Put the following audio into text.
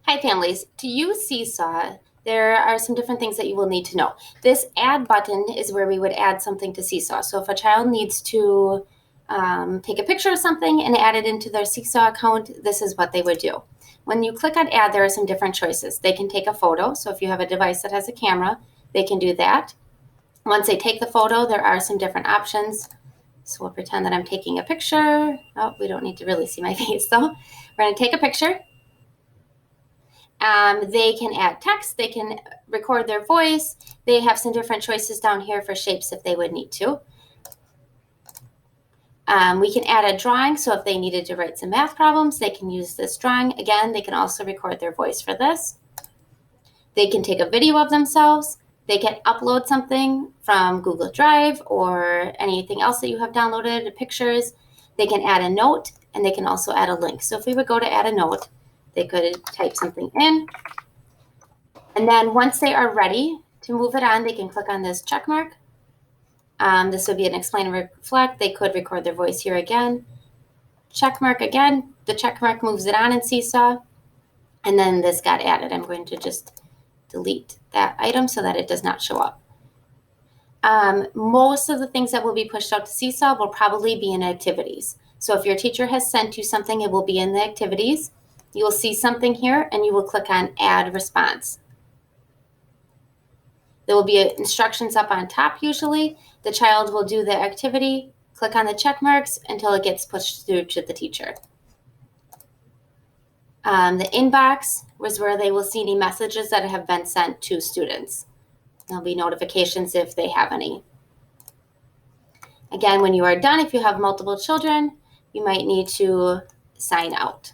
Hi families, to use Seesaw, there are some different things that you will need to know. This add button is where we would add something to Seesaw. So if a child needs to take a picture of something and add it into their Seesaw account, this is what they would do. When you click on add, there are some different choices. They can take a photo. So if you have a device that has a camera, they can do that. Once they take the photo, there are some different options. So we'll pretend that I'm taking a picture. Oh, we don't need to really see my face though. We're going to take a picture. They can add text, they can record their voice. They have some different choices down here for shapes if they would need to. We can add a drawing, so if they needed to write some math problems, they can use this drawing. Again, they can also record their voice for this. They can take a video of themselves. They can upload something from Google Drive or anything else that you have downloaded, pictures. They can add a note, and they can also add a link. So if we would go to add a note, they could type something in. And then once they are ready to move it on, they can click on this check mark. This would be an explain and reflect. They could record their voice here again. Check mark again. The check mark moves it on in Seesaw. And then this got added. I'm going to just delete that item so that it does not show up. Most of the things that will be pushed out to Seesaw will probably be in activities. So if your teacher has sent you something, it will be in the activities. You will see something here and you will click on add response. There will be instructions up on top usually. The child will do the activity, click on the check marks until it gets pushed through to the teacher. The inbox was where they will see any messages that have been sent to students. There'll be notifications if they have any. Again, when you are done, if you have multiple children, you might need to sign out.